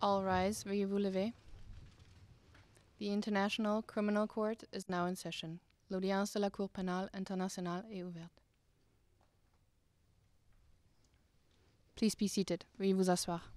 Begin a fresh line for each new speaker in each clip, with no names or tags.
All rise, veuillez vous lever. The International Criminal Court is now in session. L'audience de la Cour pénale internationale est ouverte. Please be seated. Veuillez vous asseoir.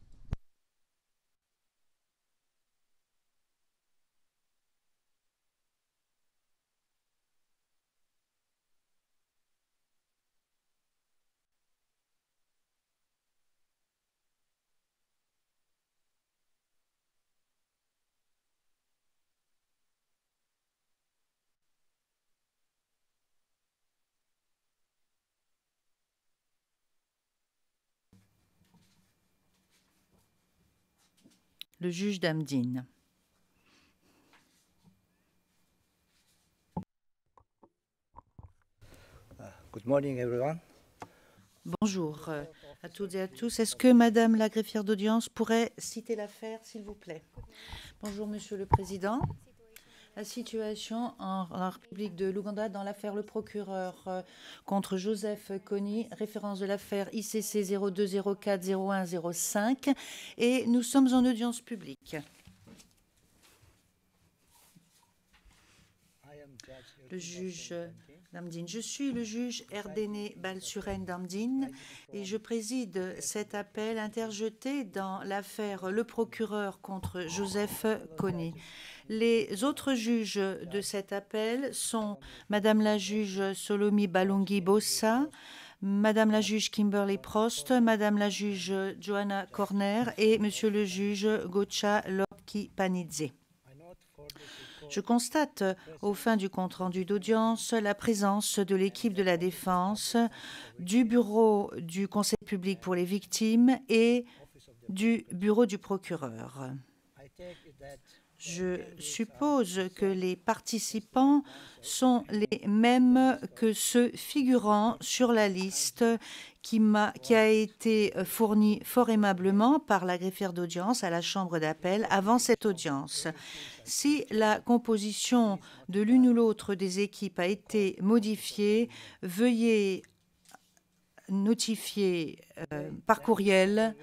Le juge Damdine.
Good morning, everyone.
Bonjour à toutes et à tous. Est-ce que Madame la greffière d'audience pourrait citer l'affaire, s'il vous plaît? Bonjour, Monsieur le Président. La situation en République de l'Ouganda dans l'affaire Le Procureur contre Joseph Kony, référence de l'affaire ICC 02040105, et nous sommes en audience publique. Le juge Damdine. Je suis le juge Erdene Balsuren Damdine et je préside cet appel interjeté dans l'affaire Le Procureur contre Joseph Kony. Les autres juges de cet appel sont Madame la juge Solomi Balungi Bossa, Madame la juge Kimberly Prost, Madame la juge Joanna Corner et Monsieur le juge Gocha Lopki Panidze. Je constate, au fin du compte-rendu d'audience, la présence de l'équipe de la défense, du bureau du Conseil public pour les victimes et du bureau du procureur. Je suppose que les participants sont les mêmes que ceux figurant sur la liste qui a été fournie fort aimablement par la greffière d'audience à la chambre d'appel avant cette audience. Si la composition de l'une ou l'autre des équipes a été modifiée, veuillez notifier par courriel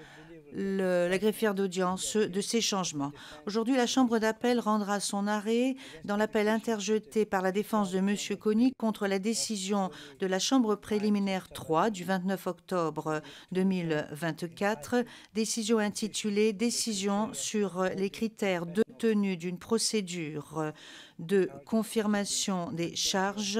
la greffière d'audience de ces changements. Aujourd'hui, la Chambre d'appel rendra son arrêt dans l'appel interjeté par la défense de M. Kony contre la décision de la Chambre préliminaire 3 du 29 octobre 2024, décision intitulée « Décision sur les critères de tenue d'une procédure de confirmation des charges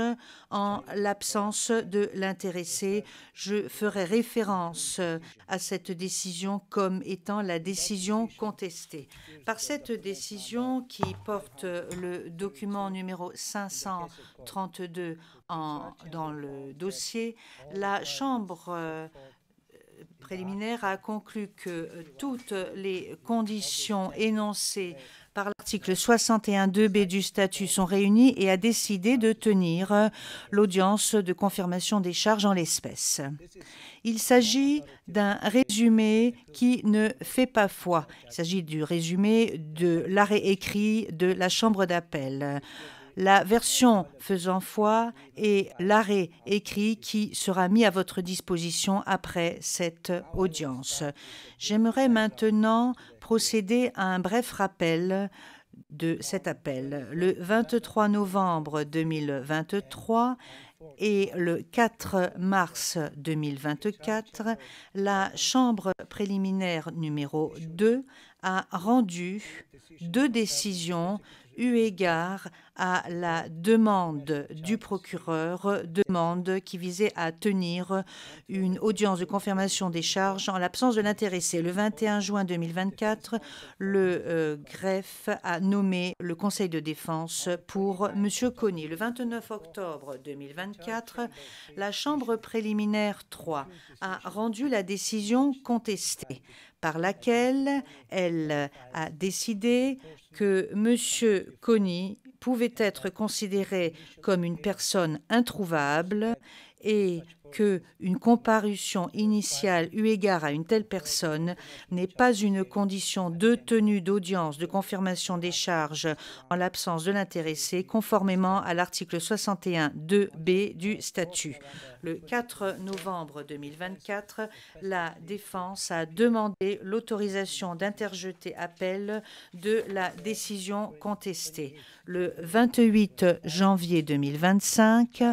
en l'absence de l'intéressé ». Je ferai référence à cette décision comme étant la décision contestée. Par cette décision qui porte le document numéro 532 dans le dossier, la Chambre préliminaire a conclu que toutes les conditions énoncées par l'article 61.2b du statut sont réunies et a décidé de tenir l'audience de confirmation des charges en l'espèce. Il s'agit d'un résumé qui ne fait pas foi. Il s'agit du résumé de l'arrêt écrit de la Chambre d'appel. La version faisant foi et l'arrêt écrit qui sera mis à votre disposition après cette audience. J'aimerais maintenant procéder à un bref rappel de cet appel. Le 23 novembre 2023 et le 4 mars 2024, la Chambre préliminaire numéro 2 a rendu 2 décisions eu égard à la demande du procureur, demande qui visait à tenir une audience de confirmation des charges en l'absence de l'intéressé. Le 21 juin 2024, le greffe a nommé le Conseil de défense pour M. Kony. Le 29 octobre 2024, la Chambre préliminaire 3 a rendu la décision contestée, par laquelle elle a décidé que M. Kony pouvait être considéré comme une personne introuvable et qu'une comparution initiale eu égard à une telle personne n'est pas une condition de tenue d'audience de confirmation des charges en l'absence de l'intéressé, conformément à l'article 61 2b du statut. Le 4 novembre 2024, la défense a demandé l'autorisation d'interjeter appel de la décision contestée. Le 28 janvier 2025,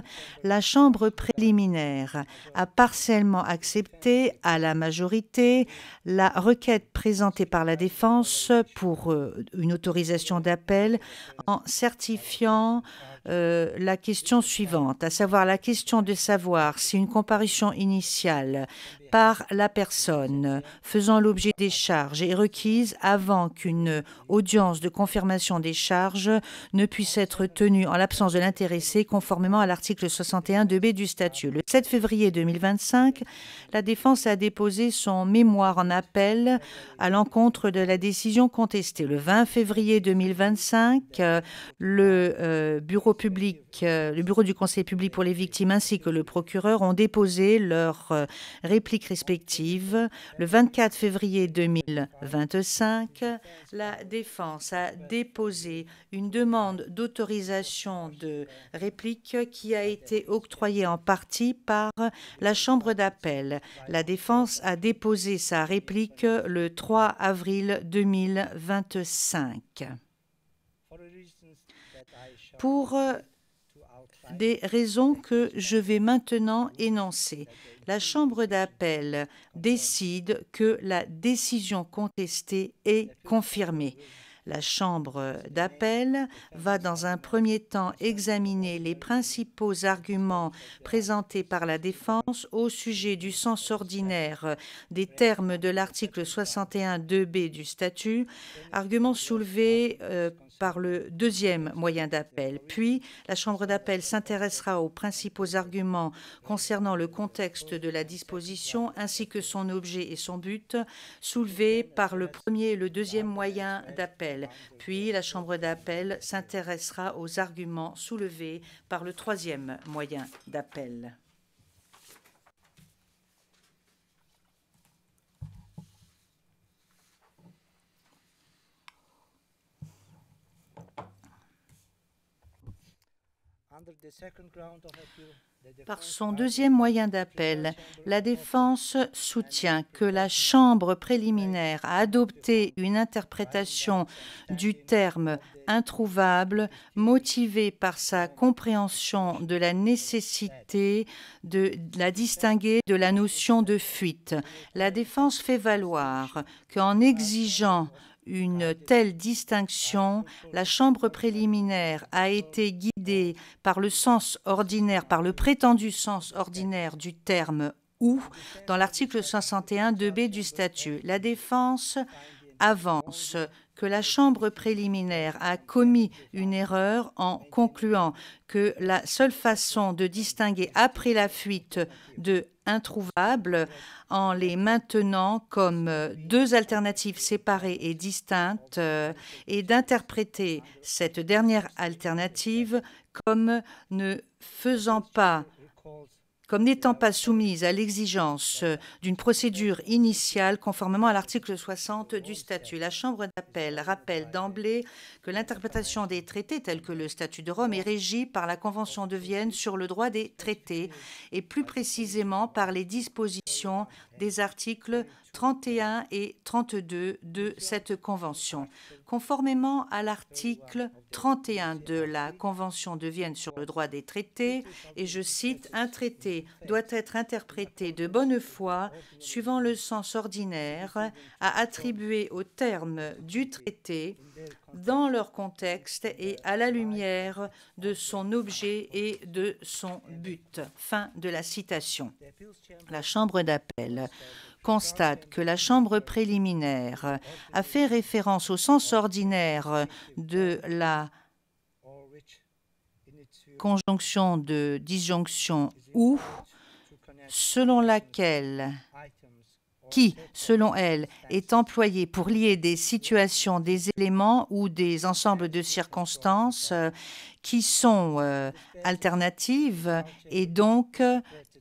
la Chambre préliminaire a partiellement accepté à la majorité la requête présentée par la défense pour une autorisation d'appel en certifiant la question suivante, à savoir la question de savoir si une comparution initiale par la personne faisant l'objet des charges est requise avant qu'une audience de confirmation des charges ne puisse être tenue en l'absence de l'intéressé conformément à l'article 61 2b du statut. Le 7 février 2025, la défense a déposé son mémoire en appel à l'encontre de la décision contestée. Le 20 février 2025, le bureau du Conseil public pour les victimes ainsi que le procureur ont déposé leurs répliques respectives. Le 24 février 2025, la défense a déposé une demande d'autorisation de réplique qui a été octroyée en partie par la Chambre d'appel. La défense a déposé sa réplique le 3 avril 2025. Pour des raisons que je vais maintenant énoncer, la Chambre d'appel décide que la décision contestée est confirmée. La Chambre d'appel va dans un premier temps examiner les principaux arguments présentés par la défense au sujet du sens ordinaire des termes de l'article 61 2b du statut, arguments soulevés par le deuxième moyen d'appel. Puis, la Chambre d'appel s'intéressera aux principaux arguments concernant le contexte de la disposition ainsi que son objet et son but soulevés par le premier et le deuxième moyen d'appel. Puis, la Chambre d'appel s'intéressera aux arguments soulevés par le troisième moyen d'appel. Par son deuxième moyen d'appel, la défense soutient que la Chambre préliminaire a adopté une interprétation du terme introuvable motivée par sa compréhension de la nécessité de la distinguer de la notion de fuite. La défense fait valoir qu'en exigeant une telle distinction, la Chambre préliminaire a été guidée par le sens ordinaire, par le prétendu sens ordinaire du terme « ou » dans l'article 61 2b du statut. La défense avance que la Chambre préliminaire a commis une erreur en concluant que la seule façon de distinguer après la fuite de introuvable en les maintenant comme deux alternatives séparées et distinctes et d'interpréter cette dernière alternative comme n'étant pas soumise à l'exigence d'une procédure initiale conformément à l'article 60 du statut. La Chambre d'appel rappelle d'emblée que l'interprétation des traités tels que le statut de Rome est régie par la Convention de Vienne sur le droit des traités et plus précisément par les dispositions des articles 31 et 32 de cette Convention. Conformément à l'article 31 de la Convention de Vienne sur le droit des traités, et je cite, « Un traité doit être interprété de bonne foi, suivant le sens ordinaire, à attribuer aux termes du traité dans leur contexte et à la lumière de son objet et de son but. » Fin de la citation. La Chambre d'appel constate que la Chambre préliminaire a fait référence au sens ordinaire de la conjonction de disjonction « ou », selon laquelle qui, selon elle, est employé pour lier des situations, des éléments ou des ensembles de circonstances qui sont alternatives et donc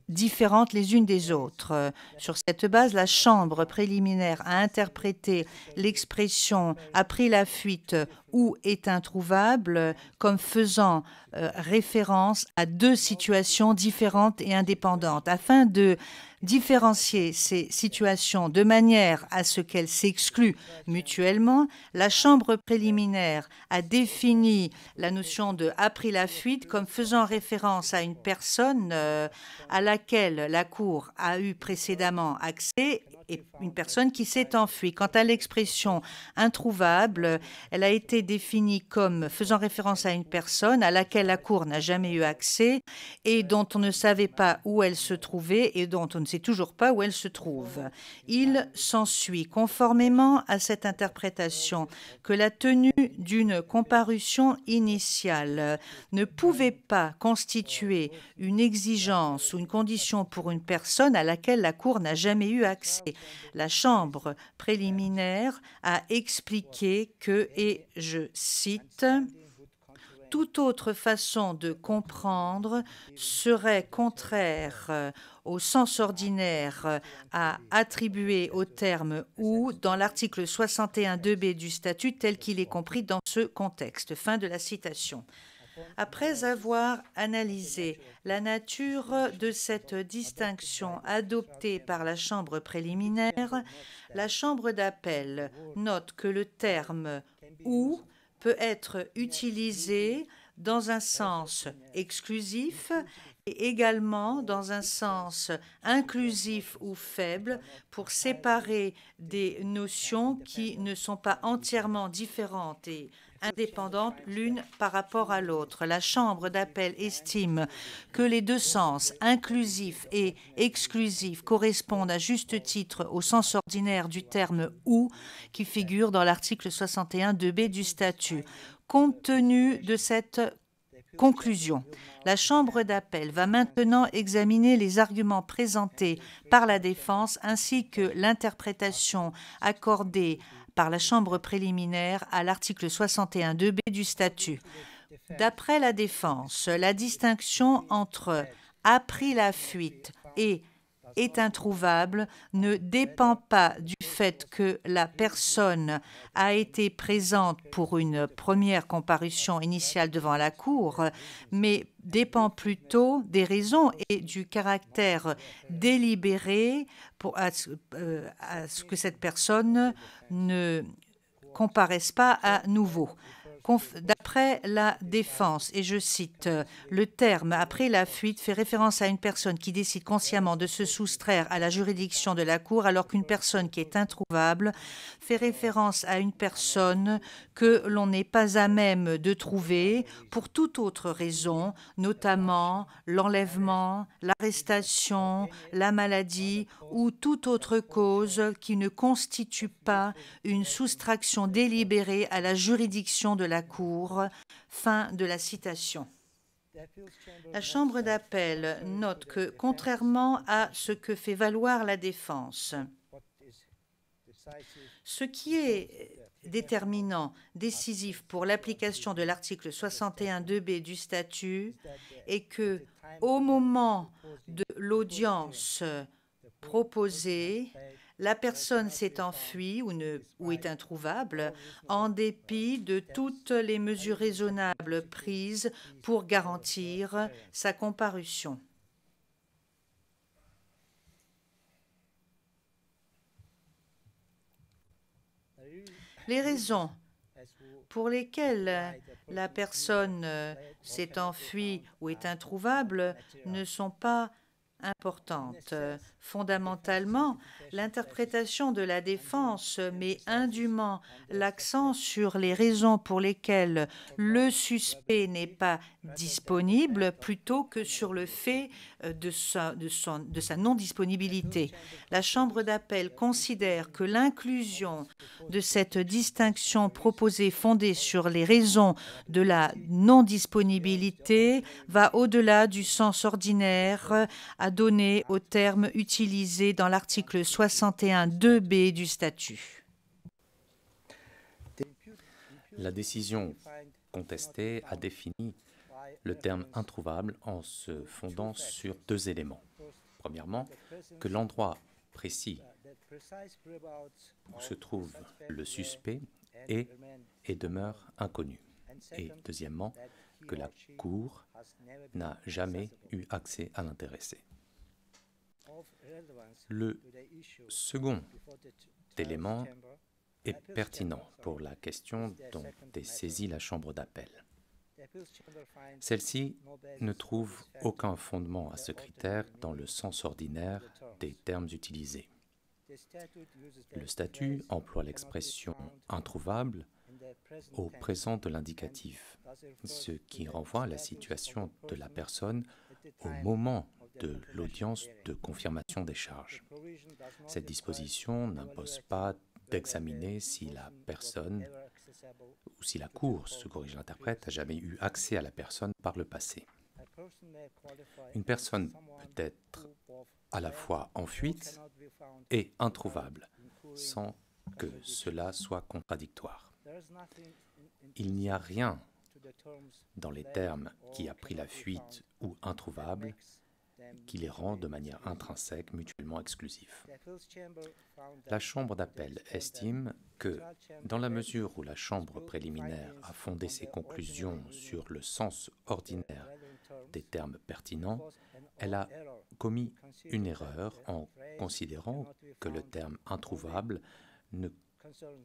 différentes les unes des autres. Sur cette base, la Chambre préliminaire a interprété l'expression « a pris la fuite » ou « est introuvable » comme faisant référence à deux situations différentes et indépendantes. Afin de différencier ces situations de manière à ce qu'elles s'excluent mutuellement, la Chambre préliminaire a défini la notion de « a pris la fuite » comme faisant référence à une personne à laquelle la Cour a eu précédemment accès et une personne qui s'est enfuie. Quant à l'expression « introuvable », elle a été définie comme faisant référence à une personne à laquelle la Cour n'a jamais eu accès et dont on ne savait pas où elle se trouvait et dont on ne sait toujours pas où elle se trouve. Il s'ensuit, conformément à cette interprétation, que la tenue d'une comparution initiale ne pouvait pas constituer une exigence ou une condition pour une personne à laquelle la Cour n'a jamais eu accès. La Chambre préliminaire a expliqué que, et je cite, « toute autre façon de comprendre serait contraire au sens ordinaire à attribuer au terme « ou » dans l'article 61.2b du statut tel qu'il est compris dans ce contexte. » Fin de la citation. Après avoir analysé la nature de cette distinction adoptée par la Chambre préliminaire, la Chambre d'appel note que le terme « ou » peut être utilisé dans un sens exclusif et également dans un sens inclusif ou faible pour séparer des notions qui ne sont pas entièrement différentes et indépendantes l'une par rapport à l'autre. La Chambre d'appel estime que les deux sens, inclusif et exclusif, correspondent à juste titre au sens ordinaire du terme « ou » qui figure dans l'article 61.2b du statut. Compte tenu de cette conclusion, la Chambre d'appel va maintenant examiner les arguments présentés par la défense ainsi que l'interprétation accordée par la Chambre préliminaire à l'article 61.2b du statut. D'après la défense, la distinction entre « a pris la fuite » et « est introuvable » ne dépend pas du fait que la personne a été présente pour une première comparution initiale devant la Cour, mais dépend plutôt des raisons et du caractère délibéré à ce que cette personne ne comparaisse pas à nouveau. D'après la défense, et je cite, « le terme « après la fuite » fait référence à une personne qui décide consciemment de se soustraire à la juridiction de la Cour, alors qu'une personne qui est introuvable fait référence à une personne que l'on n'est pas à même de trouver pour toute autre raison, notamment l'enlèvement, l'arrestation, la maladie ou toute autre cause qui ne constitue pas une soustraction délibérée à la juridiction de la Cour. » Fin de la citation. La Chambre d'appel note que, contrairement à ce que fait valoir la défense, ce qui est déterminant, décisif pour l'application de l'article 61.2b du statut est que, au moment de l'audience proposée, la personne s'est enfuie ou est introuvable en dépit de toutes les mesures raisonnables prises pour garantir sa comparution. Les raisons pour lesquelles la personne s'est enfuie ou est introuvable ne sont pas importante. Fondamentalement, l'interprétation de la défense met indûment l'accent sur les raisons pour lesquelles le suspect n'est pas disponible plutôt que sur le fait de sa non-disponibilité. La Chambre d'appel considère que l'inclusion de cette distinction proposée fondée sur les raisons de la non-disponibilité va au-delà du sens ordinaire à donner au terme utilisé dans l'article 61.2b du statut.
La décision contestée a défini le terme introuvable en se fondant sur deux éléments. Premièrement, que l'endroit précis où se trouve le suspect est et demeure inconnu. Et deuxièmement, que la Cour n'a jamais eu accès à l'intéressé. Le second élément est pertinent pour la question dont est saisie la Chambre d'appel. Celle-ci ne trouve aucun fondement à ce critère dans le sens ordinaire des termes utilisés. Le statut emploie l'expression « introuvable » au présent de l'indicatif, ce qui renvoie à la situation de la personne au moment de l'audience de confirmation des charges. Cette disposition n'impose pas d'examiner si la personne ou si la Cour, se corrige l'interprète, a jamais eu accès à la personne par le passé. Une personne peut être à la fois en fuite et introuvable, sans que cela soit contradictoire. Il n'y a rien dans les termes qui a pris la fuite ou introuvable qui les rend de manière intrinsèque mutuellement exclusifs. La Chambre d'appel estime que, dans la mesure où la Chambre préliminaire a fondé ses conclusions sur le sens ordinaire des termes pertinents, elle a commis une erreur en considérant que le terme introuvable ne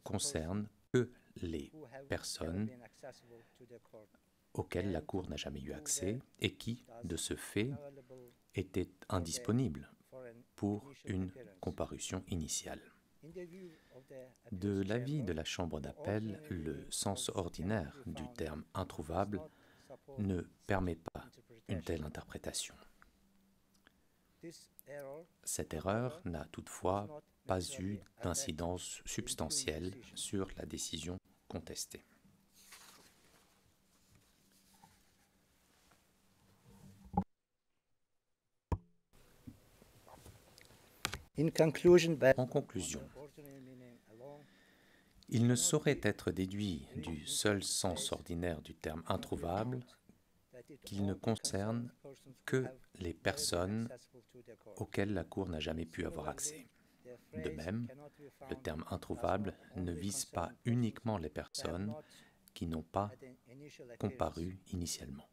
concerne que les personnes auxquelles la Cour n'a jamais eu accès et qui, de ce fait, étaient indisponibles pour une comparution initiale. De l'avis de la Chambre d'appel, le sens ordinaire du terme introuvable ne permet pas une telle interprétation. Cette erreur n'a toutefois pas eu d'incidence substantielle sur la décision contestée. En conclusion, il ne saurait être déduit du seul sens ordinaire du terme introuvable qu'il ne concerne que les personnes auxquelles la Cour n'a jamais pu avoir accès. De même, le terme introuvable ne vise pas uniquement les personnes qui n'ont pas comparu initialement.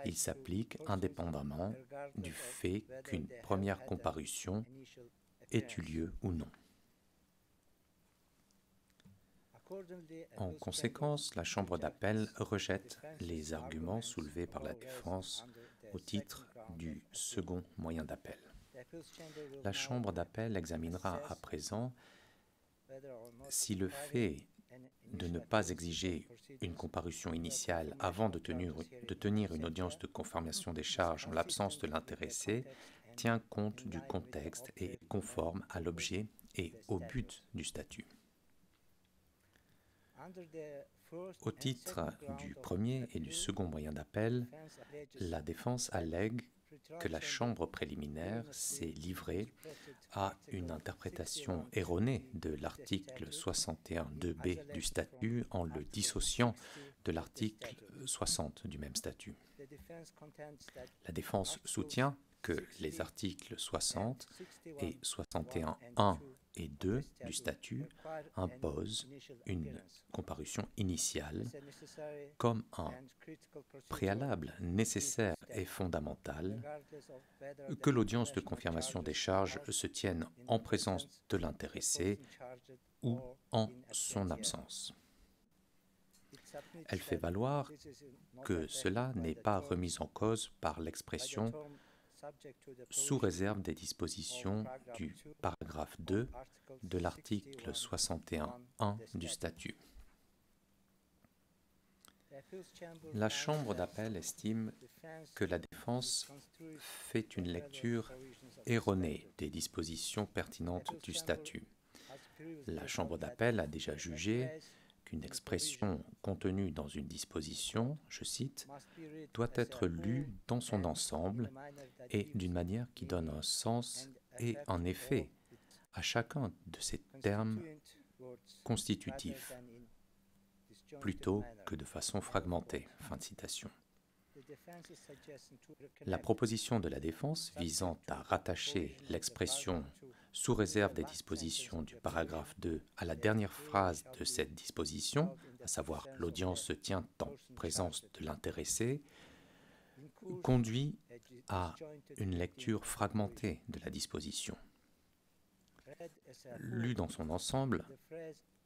Il s'applique indépendamment du fait qu'une première comparution ait eu lieu ou non. En conséquence, la Chambre d'appel rejette les arguments soulevés par la défense au titre du second moyen d'appel. La Chambre d'appel examinera à présent si le fait de ne pas exiger une comparution initiale avant de tenir une audience de confirmation des charges en l'absence de l'intéressé tient compte du contexte et est conforme à l'objet et au but du statut. Au titre du premier et du second moyen d'appel, la défense allègue que la Chambre préliminaire s'est livrée à une interprétation erronée de l'article 61.2b du statut en le dissociant de l'article 60 du même statut. La défense soutient que les articles 60 et 61.1 et 2 du statut imposent une comparution initiale comme un préalable nécessaire et fondamental que l'audience de confirmation des charges se tienne en présence de l'intéressé ou en son absence. Elle fait valoir que cela n'est pas remis en cause par l'expression sous réserve des dispositions du paragraphe 2 de l'article 61.1 du statut. La Chambre d'appel estime que la défense fait une lecture erronée des dispositions pertinentes du statut. La Chambre d'appel a déjà jugé qu'une expression contenue dans une disposition, je cite, doit être lue dans son ensemble et d'une manière qui donne un sens et un effet à chacun de ces termes constitutifs. plutôt que de façon fragmentée. » Fin de citation. La proposition de la défense visant à rattacher l'expression « sous réserve des dispositions du paragraphe 2 » à la dernière phrase de cette disposition, à savoir « l'audience se tient en présence de l'intéressé », conduit à une lecture fragmentée de la disposition. Lue dans son ensemble,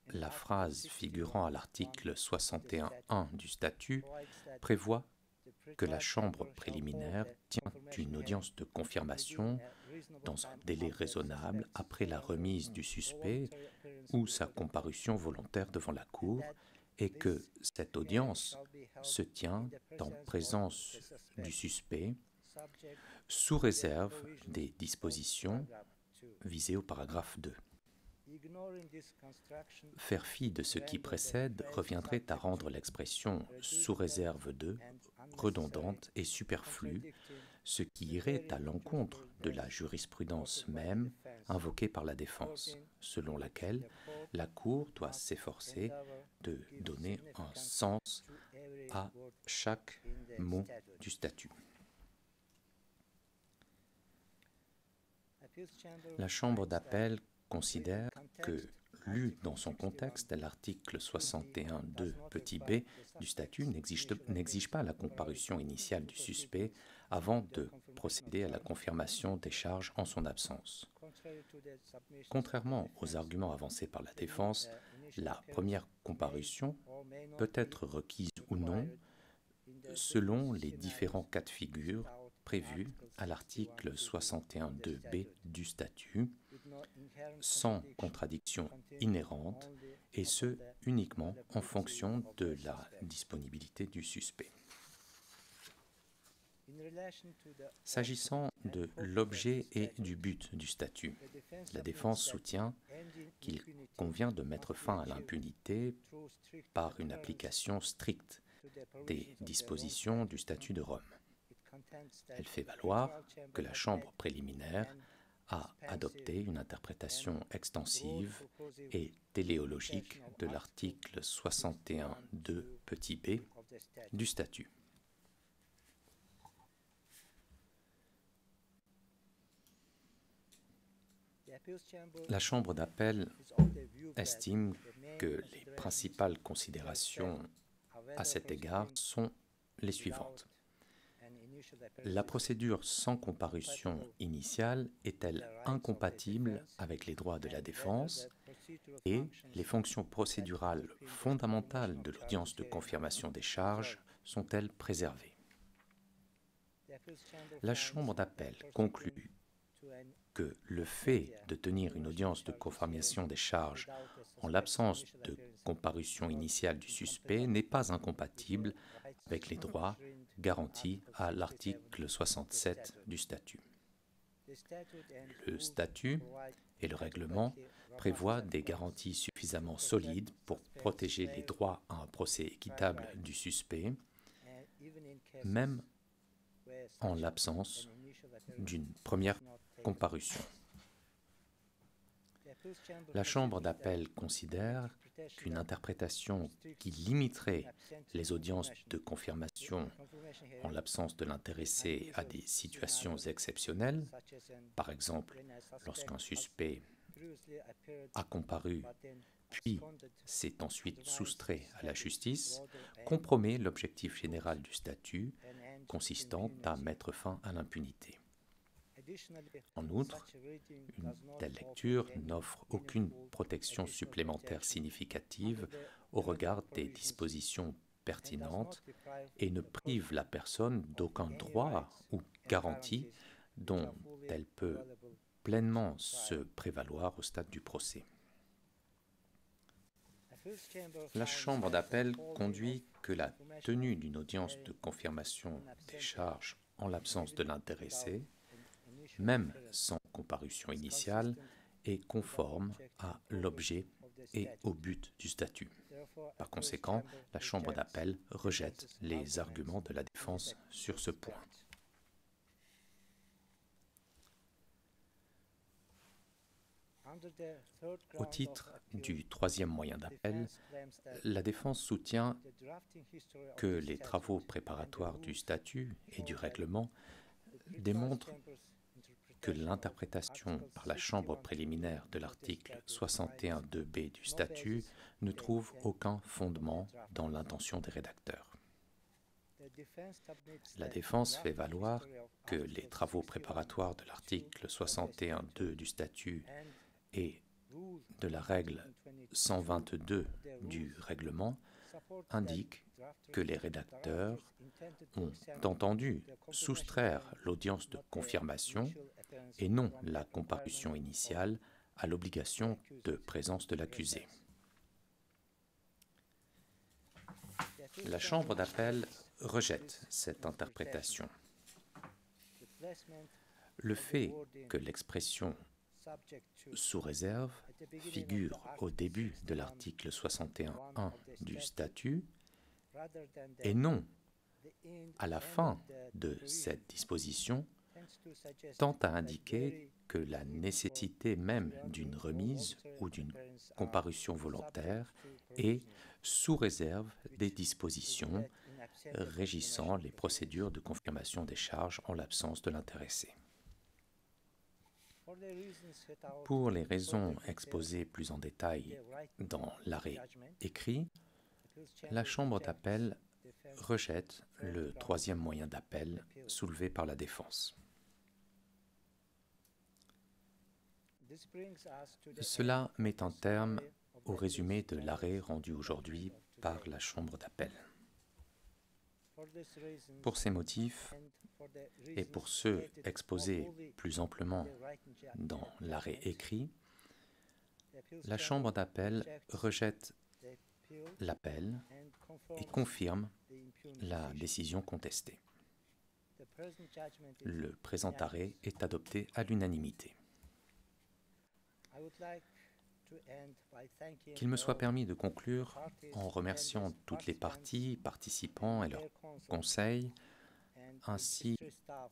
la phrase figurant à l'article 61.1 du statut prévoit que la chambre préliminaire tient une audience de confirmation dans un délai raisonnable après la remise du suspect ou sa comparution volontaire devant la Cour et que cette audience se tient en présence du suspect sous réserve des dispositions visées au paragraphe 2. Faire fi de ce qui précède reviendrait à rendre l'expression « sous réserve de » redondante et superflue, ce qui irait à l'encontre de la jurisprudence même invoquée par la défense, selon laquelle la Cour doit s'efforcer de donner un sens à chaque mot du statut. La Chambre d'appel considère que, lu dans son contexte, l'article 61.2 petit b du statut n'exige pas la comparution initiale du suspect avant de procéder à la confirmation des charges en son absence. Contrairement aux arguments avancés par la défense, la première comparution peut être requise ou non selon les différents cas de figure prévus à l'article 61.2b du statut, sans contradiction inhérente, et ce uniquement en fonction de la disponibilité du suspect. S'agissant de l'objet et du but du statut, la défense soutient qu'il convient de mettre fin à l'impunité par une application stricte des dispositions du statut de Rome. Elle fait valoir que la Chambre préliminaire a adopté une interprétation extensive et téléologique de l'article 61.2 petit b du statut. La Chambre d'appel estime que les principales considérations à cet égard sont les suivantes. La procédure sans comparution initiale est-elle incompatible avec les droits de la défense et les fonctions procédurales fondamentales de l'audience de confirmation des charges sont-elles préservées? La Chambre d'appel conclut que le fait de tenir une audience de confirmation des charges en l'absence de comparution initiale du suspect n'est pas incompatible avec les droits garantis à l'article 67 du statut. Le statut et le règlement prévoient des garanties suffisamment solides pour protéger les droits à un procès équitable du suspect, même en l'absence d'une première comparution. La Chambre d'appel considère qu'une interprétation qui limiterait les audiences de confirmation en l'absence de l'intéressé à des situations exceptionnelles, par exemple lorsqu'un suspect a comparu puis s'est ensuite soustrait à la justice, compromet l'objectif général du statut consistant à mettre fin à l'impunité. En outre, une telle lecture n'offre aucune protection supplémentaire significative au regard des dispositions pertinentes et ne prive la personne d'aucun droit ou garantie dont elle peut pleinement se prévaloir au stade du procès. La Chambre d'appel conduit que la tenue d'une audience de confirmation des charges en l'absence de l'intéressé, même sans comparution initiale, est conforme à l'objet et au but du statut. Par conséquent, la Chambre d'appel rejette les arguments de la défense sur ce point. Au titre du troisième moyen d'appel, la défense soutient que les travaux préparatoires du statut et du règlement démontrent que l'interprétation par la Chambre préliminaire de l'article 61.2b du statut ne trouve aucun fondement dans l'intention des rédacteurs. La défense fait valoir que les travaux préparatoires de l'article 61.2 du statut et de la règle 122 du règlement indiquent que les rédacteurs ont entendu soustraire l'audience de confirmation et non la comparution initiale à l'obligation de présence de l'accusé. La Chambre d'appel rejette cette interprétation. Le fait que l'expression « sous réserve » figure au début de l'article 61.1 du statut et non à la fin de cette disposition tend à indiquer que la nécessité même d'une remise ou d'une comparution volontaire est sous réserve des dispositions régissant les procédures de confirmation des charges en l'absence de l'intéressé. Pour les raisons exposées plus en détail dans l'arrêt écrit, la Chambre d'appel rejette le troisième moyen d'appel soulevé par la défense. Cela met un terme au résumé de l'arrêt rendu aujourd'hui par la Chambre d'appel. Pour ces motifs et pour ceux exposés plus amplement dans l'arrêt écrit, la Chambre d'appel rejette l'appel et confirme la décision contestée. Le présent arrêt est adopté à l'unanimité. Qu'il me soit permis de conclure en remerciant toutes les parties, participants et leurs conseils, ainsi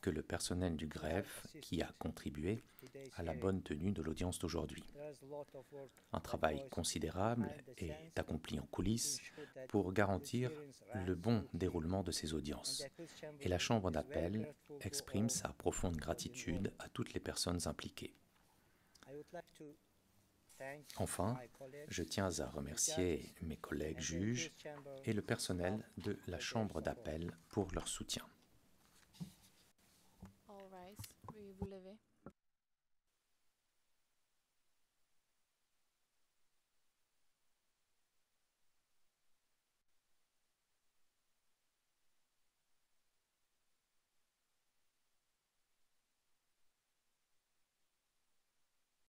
que le personnel du greffe qui a contribué à la bonne tenue de l'audience d'aujourd'hui. Un travail considérable est accompli en coulisses pour garantir le bon déroulement de ces audiences. Et la Chambre d'appel exprime sa profonde gratitude à toutes les personnes impliquées. Enfin, je tiens à remercier mes collègues juges et le personnel de la Chambre d'appel pour leur soutien.